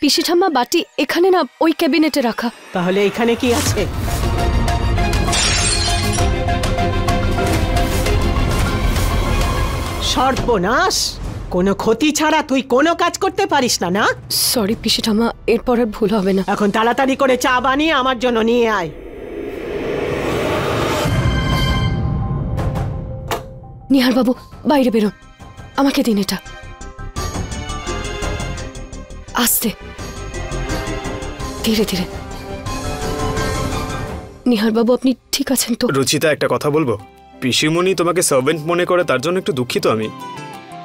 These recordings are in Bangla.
পিসি ঠাম্মা বাটি এখানে না, ওই ক্যাবিনেটে রাখা। তাহলে এখানে কি আছে? সর্বনাশ! কোনো ক্ষতি ছাড়া তুই কোনো কাজ করতে পারিস না, না? সরি পিসি ঠাম্মা, এরপর আর ভুল হবে না। এখন তাড়াতাড়ি করে চা বানিয়ে আমার জন্য নিয়ে আয়। নিহার বাবু বাইরে বেরো, আমাকে দিন এটা। আস্তে, ধীরে ধীরে। নিহার বাবু আপনি ঠিক আছেন তো? রুচিতা, একটা কথা বলবো? পিসিমণি তোমাকে সার্ভেন্ট মনে করে তার জন্য একটু দুঃখিত আমি,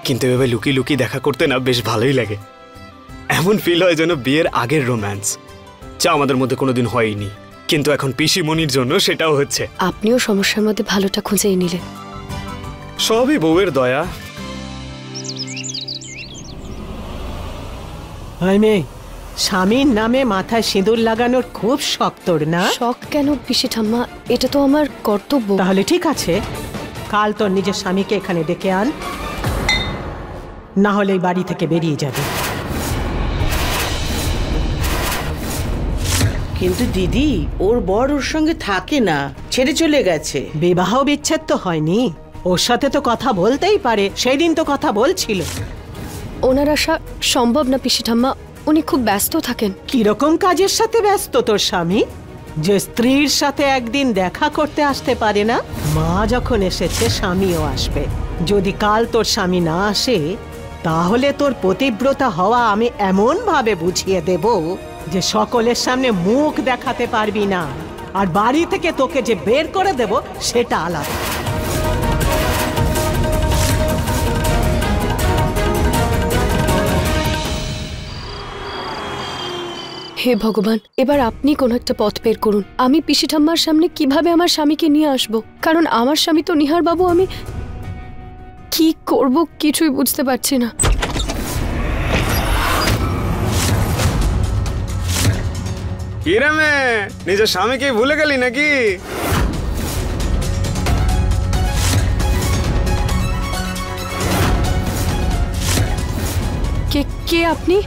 কিন্তু এভাবে লুকিয়ে লুকিয়ে দেখা করতে না বেশ ভালোই লাগে। এমন ফিল হয় যেন বিয়ের আগের রোম্যান্স, যা আমাদের মধ্যে কোনোদিন হয়নি, কিন্তু এখন পিসিমণির জন্য সেটাও হচ্ছে। আপনিও সমস্যার মধ্যে ভালোটা খুঁজেই নিলেন। সবই বউয়ের দয়া। মেয়ে, স্বামীর নামে মাথায় সিঁদুর লাগানোর খুব শখ তোর, না? শখ কেন পিসি ঠাম্মা, এটা তো আমার কর্তব্য। তাহলে ঠিক আছে, কাল তোর নিজের স্বামীকে এখানে ডেকে আন, না হলে এই বাড়ি থেকে বেরিয়ে যাবে। কিন্তু দিদি, ওর বর ওর সঙ্গে থাকে না, ছেড়ে চলে গেছে। বিবাহ বিচ্ছেদ তো হয়নি, ওর সাথে তো কথা বলতেই পারে, সেই দিন তো কথা বলছিল। ওনার আসা সম্ভব না পিসি ঠাম্মা, উনি খুব ব্যস্ত থাকেন। কিরকম কাজের সাথে ব্যস্ত তোর স্বামী, যে স্ত্রীর সাথে একদিন দেখা করতে আসতে পারে না? মা যখন এসেছে স্বামীও আসবে। যদি কাল তোর স্বামী না আসে, তাহলে তোর পতিব্রতা হওয়া আমি এমন ভাবে বুঝিয়ে দেব যে সকলের সামনে মুখ দেখাতে পারবি না, আর বাড়ি থেকে তোকে যে বের করে দেব সেটা আলাদা। হে ভগবান, এবার আপনি কোন একটা পথ বের করুন। আমি পিসি ঠাম্মার সামনে কিভাবে আমার স্বামীকে নিয়ে আসব? কারণ আমার স্বামী তো নিহার বাবু। আমি কি করব কিছুই বুঝতে পারছি না। কি রে মেয়ে, নিজের স্বামীকে ভুলে গেলি নাকি? কে কে আপনি?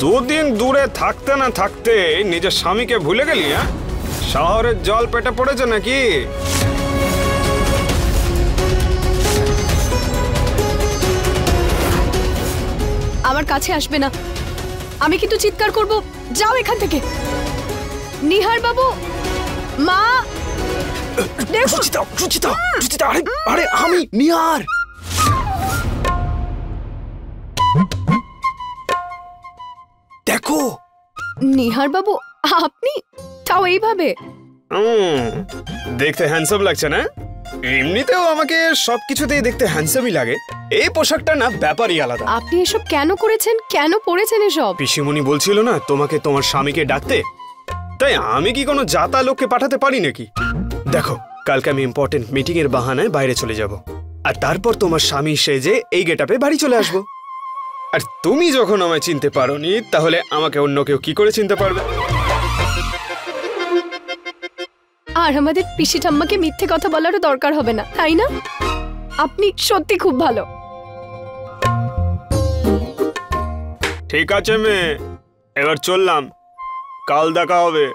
দুদিন দূরে থাকতে না থাকতে নিজের স্বামীকে ভুলে গেলি? হ্যাঁ, শহরের জল পেটে পড়েছে নাকি? আমার কাছে আসবে না, আমি কিন্তু চিৎকার করব। যাও এখান থেকে। নিহার বাবু, মা। রুচিতা, রুচিতা, রুচিতা, আরে আরে আমি নিহার। দেখো নিহার বাবু, আপনি তাও এইভাবে? দেখতে হ্যান্ডসাম লাগছে না? এমনিতেও আমাকে সবকিছুতেই দেখতে হ্যান্ডসামই লাগে, এই পোশাকটা না ব্যাপারই আলাদা। আপনি এসব কেন করেছেন? কেন পরেছেন এসব? পিসিমণি বলছিল না তোমাকে তোমার স্বামীকে ডাকতে, তাই আমি কি কোনো জাতা লোককে পাঠাতে পারি নাকি? দেখো, কালকে আমি ইম্পর্টেন্ট মিটিং এর বাহানায় বাইরে চলে যাব, আর তারপর তোমার স্বামী সেজে এই গেটআপে বাড়ি চলে আসবো। আর তুমি যখন আমায় চিনতে পারোনি, তাহলে আমাকে অন্য কেউ কি করে চিনতে পারবে? আর আমাদের পিসি ঠাম্মাকে মিথ্যে কথা বলারও দরকার হবে না, তাই না? আপনি সত্যি খুব ভালো। ঠিক আছে মেয়ে, এবার চললাম, কাল দেখা হবে।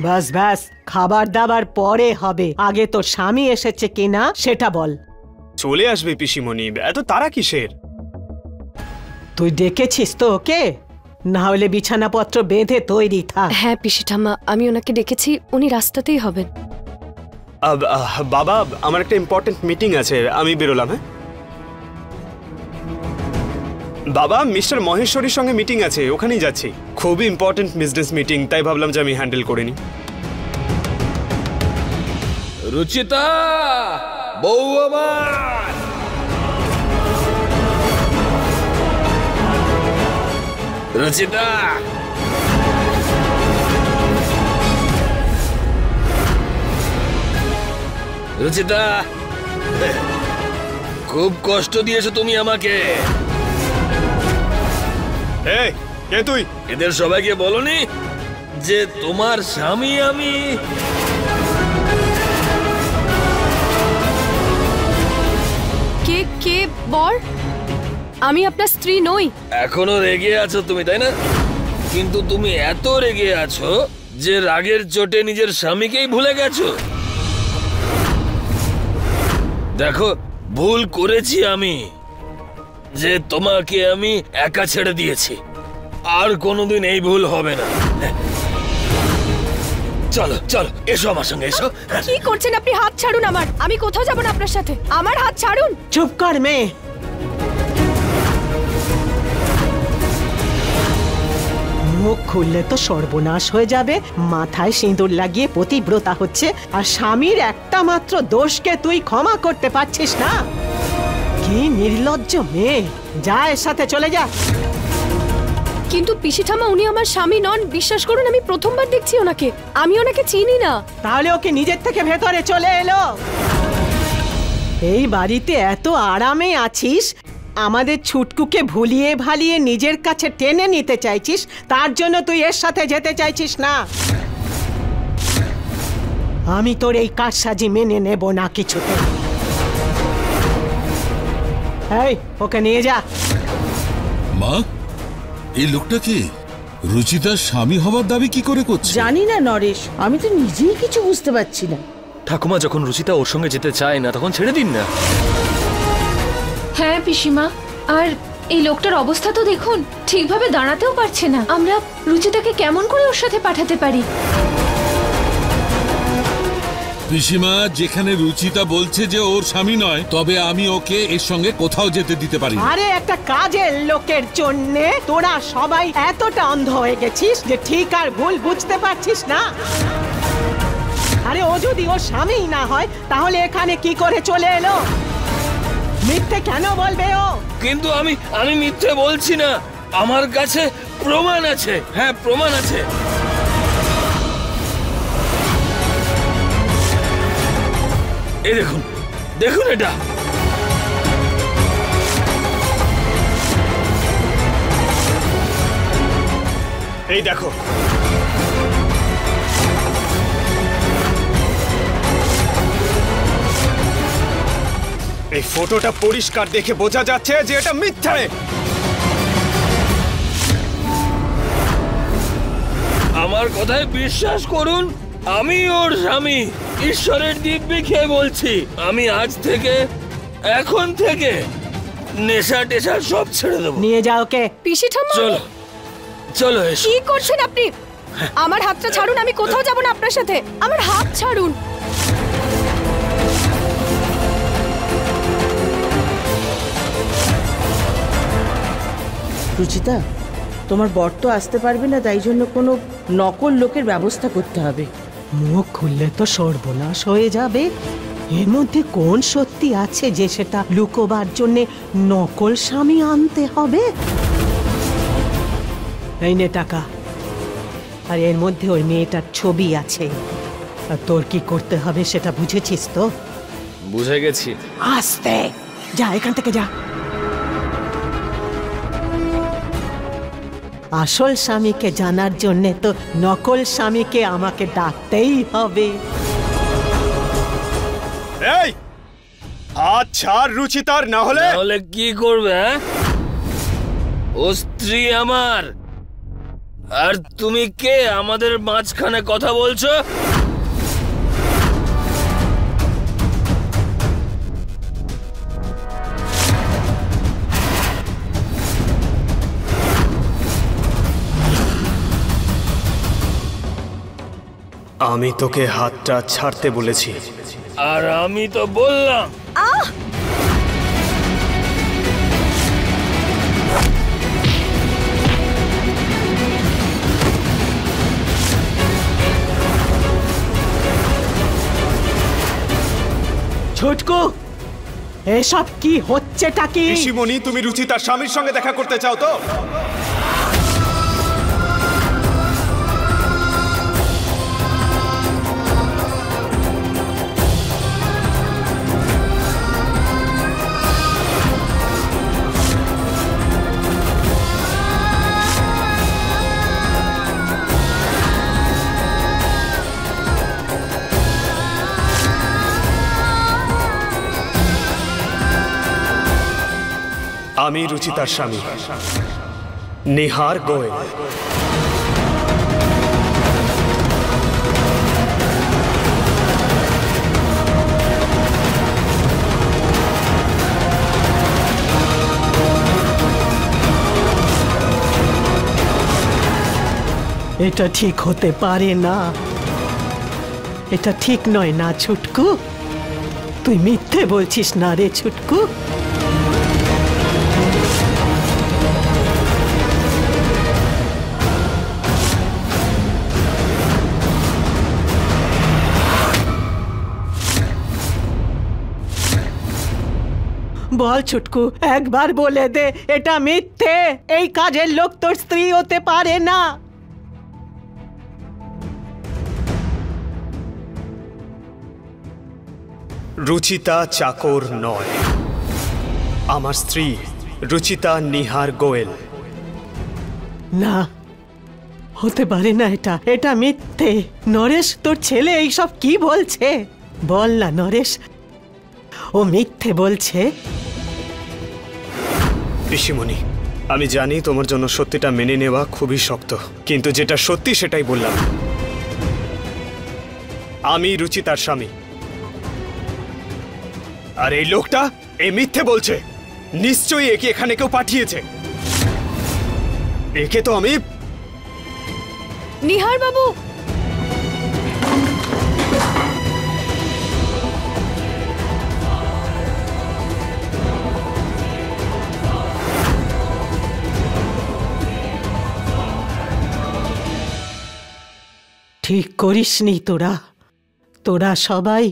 বাস বাস, খাবার দাবার পরে হবে, আগে তোর স্বামী এসেছে কিনা সেটা বল। চলে আসবে পিসিমণি, এত তারা কিসের? তুই ডেকেছিস তো ওকে? না হলে বিছানাপত্র বেঁধে তৈরি থাক। হ্যাঁ পিসি ঠাম্মা, আমি ওনাকে ডেকেছি, উনি রাস্তাতেই হবেন। বাবা, আমার একটা ইম্পর্টেন্ট মিটিং আছে, আমি বেরোলাম। হ্যাঁ বাবা, মিস্টার মহেশ্বরীর সঙ্গে মিটিং আছে, ওখানেই যাচ্ছি। খুবই ইম্পর্টেন্ট বিজনেস মিটিং, তাই ভাবলাম যে আমি হ্যান্ডেল করে নিই। রুচিতা, বউ আমার। রুচিতা, রুচিতা, খুব কষ্ট দিয়েছো তুমি আমাকে। এই কে তুই? এদের সবাইকে বলনি যে তোমার স্বামী আমি? কে কে বর? আমি আপনার স্ত্রী নই। এখনো রেগে আছো তুমি, তাই না? কিন্তু তুমি এত রেগে আছো যে রাগের চোটে নিজের স্বামীকেই ভুলে গেছো। দেখো, ভুল করেছি আমি যে তোমাকে আমি একা ছেড়ে দিয়েছি। আর কোনোদিন এই ভুল হবে না। চলো চলো, এসো আমার সঙ্গে, এসো। কি করছেন আপনি? হাত ছাড়ুন আমার। আমি কোথাও যাব না আপনার সাথে। আমার হাত ছাড়ুন। চুপ কর মেয়ে। মুখ খুললে তো সর্বনাশ হয়ে যাবে। মাথায় সিঁদুর লাগিয়ে পতিব্রতা হচ্ছে, আর স্বামীর একটা মাত্র দোষকে তুই ক্ষমা করতে পারছিস না। কি নির্লজ্জ মেয়ে। যা, এর সাথে চলে যা। কিন্তু পিসি ঠাম্মা, উনি আমার স্বামী নন। বিশ্বাস করুন, আমি প্রথমবার দেখছি ওনাকে। আমি ওনাকে চিনি না। তাহলে ওকে নিজের থেকে ভেতরে চলে এলো। এই বাড়িতে এত আরামে আছিস, আমাদের ছুটকুকে ভুলিয়ে ভালিয়ে নিজের কাছে টেনে নিতে চাইছিস, তার জন্য তুই এর সাথে যেতে চাইছিস না। আমি তোর এই কারসাজি মেনে নেব না কিছুতে। এই, ওকে নিয়ে যা। মা, এই লোকটা কি? রুচিতার স্বামী হবার দাবি কি করে করছে? জানি না নরেশ, আমি তো নিজেই কিছু বুঝতে পারছি না। ঠাকুমা, যখন রুচিতা ওর সঙ্গে যেতে চায় না তখন ছেড়ে দিন না। হ্যাঁ পিসিমা, আর এই লোকটার অবস্থা তো দেখুন, ঠিকভাবে দাঁড়াতেও পারছে না। আমরা রুচিতাকে কেমন করে ওর সাথে পাঠাতে পারি? পিসিমা, যেখানে রুচিতা বলছে যে ওর স্বামী নয়, তবে আমি ওকে এর সঙ্গে কোথাও যেতে দিতে পারি না। আরে একটা কাজের লোকের জন্যে তোরা সবাই এতটা অন্ধ হয়ে গেছিস যে ঠিক আর ভুল বুঝতে পারছিস না। আরে ও যদি ওর স্বামী না হয় তাহলে এখানে কি করে চলে এলো? মিথ্যে কেন বলবে ও? কিন্তু আমি মিথ্যে বলছি না। আমার কাছে প্রমাণ আছে। হ্যাঁ, প্রমাণ আছে। এই দেখুন, দেখুন এটা। এই দেখো, এই ফটোটা পরিষ্কার দেখে বোঝা যাচ্ছে যে এটা মিথ্যে। আমার কথায় বিশ্বাস করুন, আমি ওর স্বামী। ঈশ্বরের দিব্যি খেয়ে বলছি, আমি আজ থেকে, এখন থেকে নেশা টেশা সব ছেড়ে দেবো। নিয়ে যাও ওকে। পিসি ঠাম্মা, চলো চলো, এসো। কি করছেন আপনি? আমার হাতটা ছাড়ুন। আমি কোথাও যাব না আপনার সাথে। আমার হাত ছাড়ুন। রুচিতা, তোমার বর তো আসতে পারবে না, তাই জন্য কোনো নকল লোকের ব্যবস্থা করতে হবে। মুখ খুললে তো সর্বনাশ হয়ে যাবে। এর মধ্যে কোন সত্যি আছে যে সেটা লুকোবার জন্যে নকল স্বামী আনতে হবে? এই নে টাকা, আর এর মধ্যে ওই মেয়েটার ছবি আছে। আর তোর কি করতে হবে সেটা বুঝেছিস তো? বুঝে গেছি। আস্তে যা, এখান থেকে যা। আসল স্বামীকে জানার জন্যে তো নকল স্বামীকে আমাকে ডাকতেই হবে। এই হাত ছাড় রুচিতার, না হলে তাহলে কি করবে? হ্যাঁ, ও স্ত্রী আমার। আর তুমি কে আমাদের মাঝখানে কথা বলছো? আমি তোকে হাতটা ছাড়তে বলেছি। আর আমি তো বললাম। ছুটকু, এসব কি হচ্ছেটা কি? ঋষিমণি, তুমি রুচিতার স্বামীর সঙ্গে দেখা করতে চাও তো? আমি রুচিতার স্বামী নিহার গোয়েল। এটা ঠিক হতে পারে না, এটা ঠিক নয় না ছুটকু। তুই মিথ্যে বলছিস না রে ছুটকু। বল ছুটকু, একবার বলে দে এটা মিথ্যে। এই কাজের লোক তোর স্ত্রী হতে পারে না। রুচিতা চাকর নয়, আমার স্ত্রী রুচিতা নিহার গোয়েল। না, হতে পারে না, এটা এটা মিথ্যে। নরেশ, তোর ছেলে এইসব কি বলছে? বল না নরেশ, ও মিথ্যে বলছে। পিসিমণি, আমি জানি তোমার জন্য সত্যিটা মেনে নেওয়া খুবই শক্ত, কিন্তু যেটা সত্যি সেটাই বললাম। আমি রুচিতার স্বামী, আর এই লোকটা এই মিথ্যে বলছে। নিশ্চয়ই একে এখানে কেউ পাঠিয়েছে। একে তো আমি। নিহার বাবু, ঠিক করিসনি তোরা। তোরা সবাই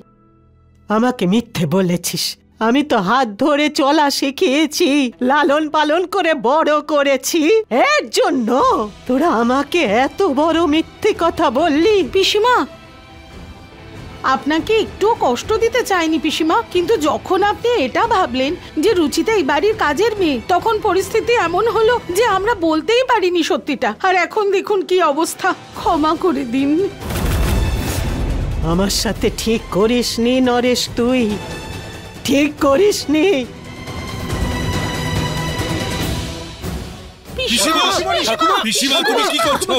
আমাকে মিথ্যে বলেছিস। আমি তো হাত ধরে চলা শিখিয়েছি, লালন পালন করে বড় করেছি। এর জন্য তোরা আমাকে এত বড় মিথ্যে কথা বললি। পিসিমা, আপনাকে একটু কষ্ট দিতে চাইনি পিসিমা, কিন্তু যখন আপনি এটা ভাবলেন যে রুচিতা এই বাড়ির কাজের মেয়ে, তখন পরিস্থিতি এমন হলো যে আমরা বলতেই পারিনি সত্যিটা। আর এখন দেখুন কি অবস্থা। ক্ষমা করে দিন। আমার সাথে ঠিক করিসনি নরেশ, তুই ঠিক করিসনি। পিসিমা, তুমি কি করছো?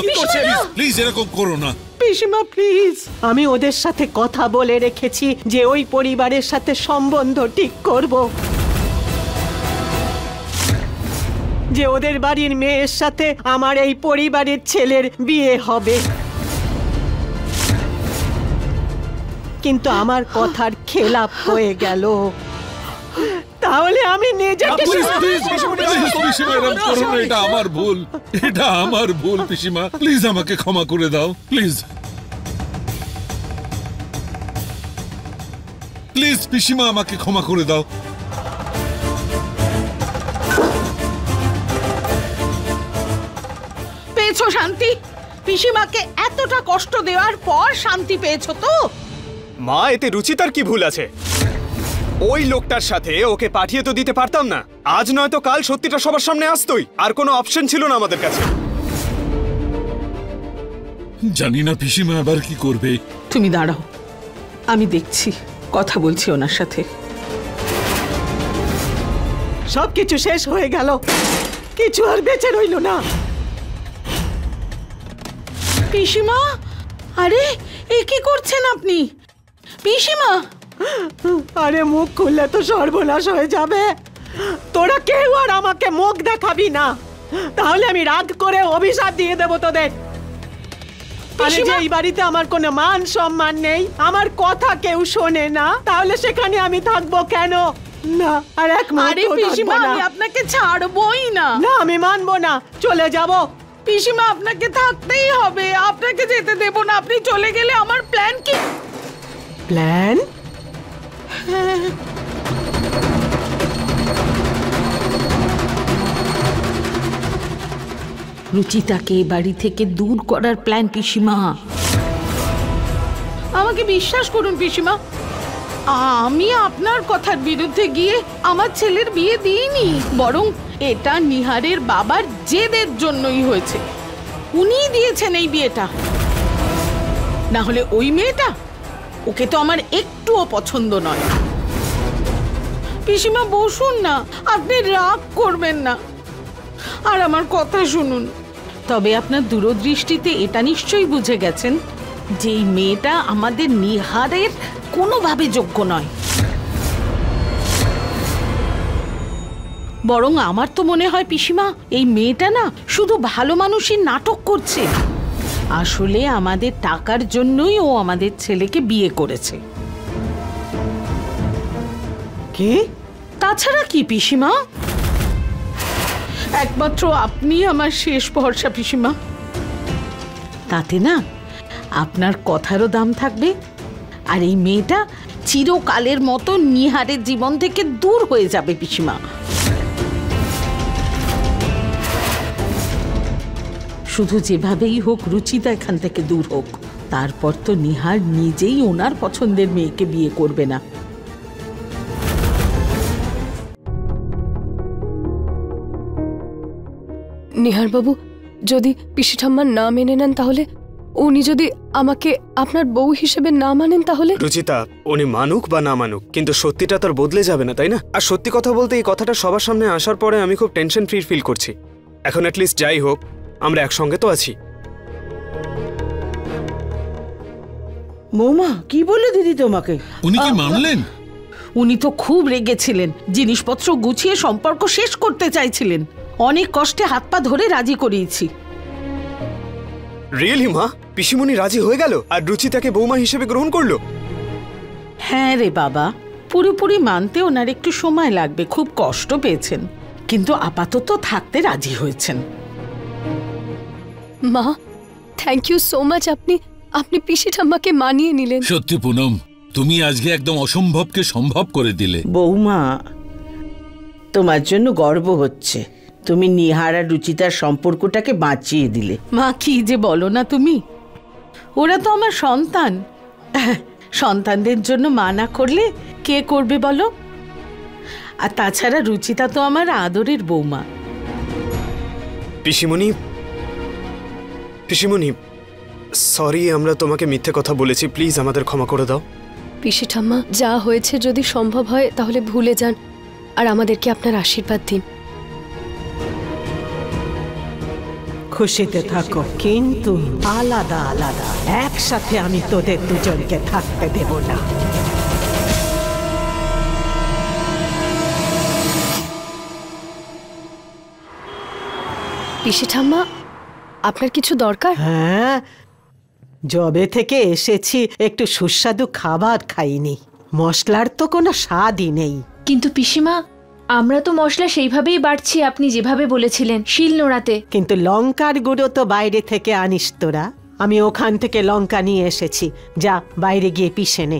প্লিজ এরকম করো না। পিসিমা প্লিজ, আমি ওদের সাথে কথা বলে রেখেছি যে ওই পরিবারের সাথে সম্বন্ধ ঠিক করব, যে ওদের বাড়ির মেয়ের সাথে আমার এই পরিবারের ছেলের বিয়ে হবে। কিন্তু আমার কথার খেলাপ হয়ে গেল। তাহলে আমি নিজেকে। এটা আমার ভুল, এটা আমার ভুল পিসিমা। প্লিজ আমাকে ক্ষমা করে দাও, প্লিজ প্লিজ পিসিমা, আমাকে ক্ষমা করে দাও। পেয়েছো শান্তি? পিসিমাকে এতটা কষ্ট দেওয়ার পর শান্তি পেয়েছো তো? মা, এতে রুচিতার কি ভুল আছে? ওই লোকটার সাথে ওকে পাঠিয়ে তো দিতে পারতাম না। আজ নয়তো কাল সত্যিটা সবার সামনে আসতোই, আর কোনো অপশন ছিল না আমাদের কাছে। জানি না পিসিমা আবার কি করবে। তুমি দাঁড়াও, আমি দেখছি, কথা বলছি ওনার সাথে। সবকিছু শেষ হয়ে গেল, কিছু আর বেঁচে রইল না। পিসিমা, আরে এ কি করছেন আপনি? পিসিমা, আরে মুখ খুললে তো সর্বনাশ হয়ে যাবে। তোরা কেউ আর আমাকে মুখ দেখাবি না, তাহলে আমি রাগ করে অভিশাপ দিয়ে দেব তোদের। আরে যে এই বাড়িতে আমার কোনো মান সম্মান নেই, আমার কথা কেউ শোনে না, তাহলে সেখানে আমি থাকবো কেন? না, আর এক আরে পিসিমা, আমি আপনাকে ছাড়বই না। না, আমি মানবো না, চলে যাব। পিসিমা, আপনাকে থাকতেই হবে, আপনাকে যেতে দেব না। আপনি চলে গেলে আমার প্ল্যান কি? প্ল্যান? রুচিতাকে এই বাড়ি থেকে দূর করার প্ল্যান পিসিমা। আমাকে বিশ্বাস করুন পিসিমা, আমি আপনার কথার বিরুদ্ধে গিয়ে আমার ছেলের বিয়ে দিইনি, বরং এটা নিহারের বাবার জেদের জন্যই হয়েছে। উনিই দিয়েছেন এই বিয়েটা, না হলে ওই মেয়েটা, ওকে তো আমার একটুও পছন্দ নয়। পিসিমা বসুন না, আপনি রাগ করবেন না, আর আমার কথা শুনুন। তবে আপনার দূরদৃষ্টিতে এটা নিশ্চয়ই বুঝে গেছেন যে এই মেয়েটা আমাদের নিহারের কোনোভাবে যোগ্য নয়। বরং আমার তো মনে হয় পিসিমা, এই মেয়েটা না শুধু ভালো মানুষের নাটক করছে। আসলে আমাদের টাকার জন্যই ও আমাদের ছেলেকে বিয়ে করেছে। কি? তাছাড়া কি পিসিমা? একমাত্র আপনি আমার শেষ ভরসা পিসিমা। তাতে না আপনার কথারও দাম থাকবে, আর এই মেয়েটা চিরকালের মতো নিহারের জীবন থেকে দূর হয়ে যাবে পিসিমা। শুধু যেভাবেই হোক রুচিতা এখান থেকে দূর হোক, তারপর তো নিহার নিজেই ওনার পছন্দের মেয়েকে বিয়ে করবে না। নিহার বাবু, যদি পিসি ঠাম্মার না মেনে নেন তাহলে, উনি যদি আমাকে আপনার বউ হিসেবে না মানেন তাহলে? রুচিতা, উনি মানুক বা না মানুক, কিন্তু সত্যিটা তার বদলে যাবে না, তাই না? আর সত্যি কথা বলতে এই কথাটা সবার সামনে আসার পরে আমি খুব টেনশন ফ্রি ফিল করছি। এখন অ্যাটলিস্ট যাই হোক, আমরা একসঙ্গে তো আছি। বৌমা কি বললো দিদি তোমাকে? উনি কি মানলেন? উনি তো খুব রেগেছিলেন, জিনিসপত্র গুছিয়ে সম্পর্ক শেষ করতে চাইছিলেন। অনেক কষ্টে হাত পা ধরে রাজি করিয়েছি। রিয়েলি মা? পিসিমণি রাজি হয়ে গেল আর রুচিতাকে বৌমা হিসেবে গ্রহণ করলো? হ্যাঁ রে বাবা, পুরোপুরি মানতে ওনার একটু সময় লাগবে, খুব কষ্ট পেয়েছেন, কিন্তু আপাতত থাকতে রাজি হয়েছেন। মা, থ্যাংক ইউ সো মাচ, আপনি পিসি ঠাম্মাকে মানিয়ে নিলেন। সত্যি পুনম, তুমি আজকে একদম অসম্ভবকে সম্ভব করে দিলে। বৌমা, তোমার জন্য গর্ব হচ্ছে, তুমি নিহার আর রুচিতার সম্পর্কটাকে বাঁচিয়ে দিলে। মা কি যে বলো না তুমি, ওরা তো আমার সন্তান। সন্তানদের জন্য মানা করলে কে করবে বলো? আর তাছাড়া রুচিতা তো আমার আদরের বৌমা। পিসিমণি, সরি, আমরা তোমাকে মিথ্যে কথা বলেছি, প্লিজ আমাদের ক্ষমা করে দাও। পিসি ঠাম্মা, যা হয়েছে যদি সম্ভব হয় তাহলে ভুলে যান আর আমাদেরকে আপনার আশীর্বাদ দিন। খুশিতে থাকো, কিন্তু আলাদা আলাদা একসাথে আমি তোদের দুজনকে থাকতে দেব না। পিসি ঠাম্মা, আপনার কিছু দরকার? হ্যাঁ, জবে থেকে এসেছি একটু সুস্বাদু খাবার খাইনি, মশলার তো কোনো স্বাদই নেই। কিন্তু পিসিমা, আমরা তো মশলা সেইভাবেই বাড়ছি আপনি যেভাবে বলেছিলেন, শিল নোড়াতে। কিন্তু লঙ্কার গুঁড়ো তো বাইরে থেকে আনিস তোরা, আমি ওখান থেকে লঙ্কা নিয়ে এসেছি, যা বাইরে গিয়ে পিষে নে।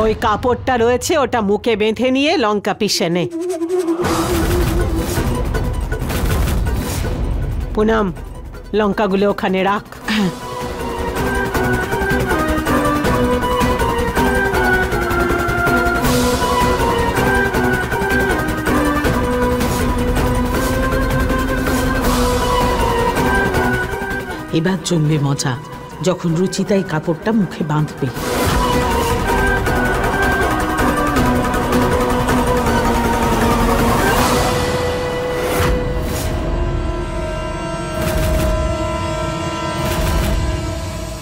ওই কাপড়টা রয়েছে, ওটা মুখে বেঁধে নিয়ে লঙ্কা পিষে নে। পুনম, লঙ্কাগুলো ওখানে রাখ। এবার জমবে মজা, যখন রুচিতা এই কাপড়টা মুখে বাঁধবে।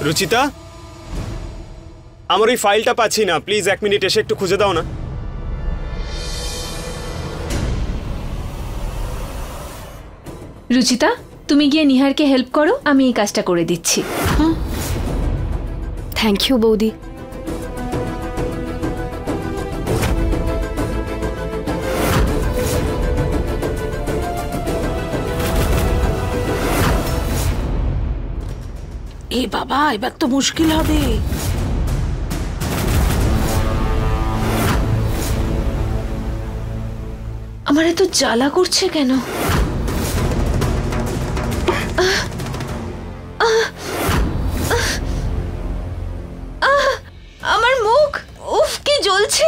রুচিতা, আমার ওই ফাইলটা পাচ্ছি না, প্লিজ 1 মিনিট এসে একটু খুঁজে দাও না। রুচিতা, তুমি গিয়ে নিহারকে হেল্প করো, আমি এই কাজটা করে দিচ্ছি। থ্যাংক ইউ বৌদি। এ বাবা, এবার তো মুশকিল হবে। আমার এত জ্বালা করছে কেন? আমার মুখ, উফ কি জ্বলছে।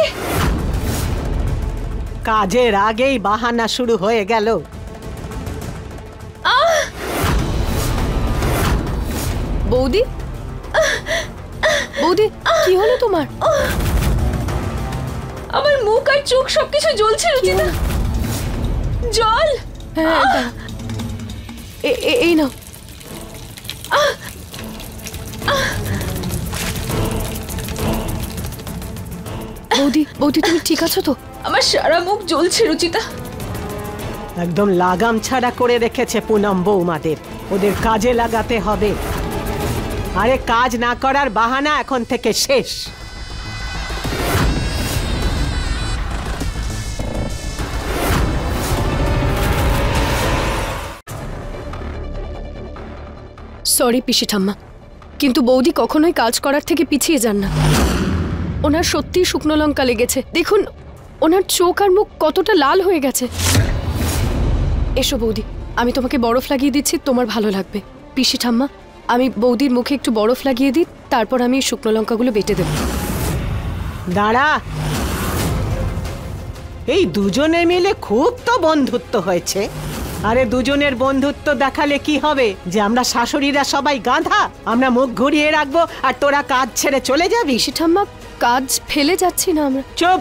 কাজের আগেই বাহানা শুরু হয়ে গেল। বৌদি, বৌদি কি হলো তোমার? আমার মুখ আর চোখ সবকিছু জ্বলছে রুচিতা। জল। হ্যাঁ এই নাও। বৌদি, বৌদি তুমি ঠিক আছো তো? আমার সারা মুখ জ্বলছে রুচিতা। একদম লাগাম ছাড়া করে রেখেছে পুনম বৌমাদের, ওদের কাজে লাগাতে হবে। আরে কাজ না করার বাহানা এখন থেকে শেষ। সরি পিসি ঠাম্মা, কিন্তু বৌদি কখনোই কাজ করার থেকে পিছিয়ে যান না। ওনার সত্যিই শুকনো লঙ্কা লেগেছে, দেখুন ওনার চোখ আর মুখ কতটা লাল হয়ে গেছে। এসো বৌদি, আমি তোমাকে বরফ লাগিয়ে দিচ্ছি, তোমার ভালো লাগবে। পিসি ঠাম্মা, আমি বৌদির মুখে একটু বরফ লাগিয়ে দিই, তারপর আমি শুকনো লঙ্কাগুলো বেটে দেব। দাঁড়া, এই দুজনে মিলে খুব তো বন্ধুত্ব হয়েছে। আরে দুজনের বন্ধুত্ব দেখালে কি হবে যে আমরা শাশুড়িরা সবাই গাধা? আমরা মুখ ঘুরিয়ে রাখবো আর তোরা কাজ ছেড়ে চলে যাবি? পিসি ঠাম্মা, কাজ ফেলে যাচ্ছি না আমরা। চুপ!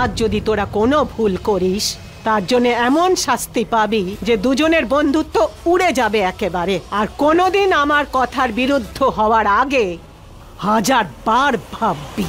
আজ যদি তোরা কোনো ভুল করিস তার জন্য এমন শাস্তি পাবি যে দুজনের বন্ধুত্ব উড়ে যাবে একেবারে। আর কোনোদিন আমার কথার বিরুদ্ধ হওয়ার আগে 1000 বার ভাববি।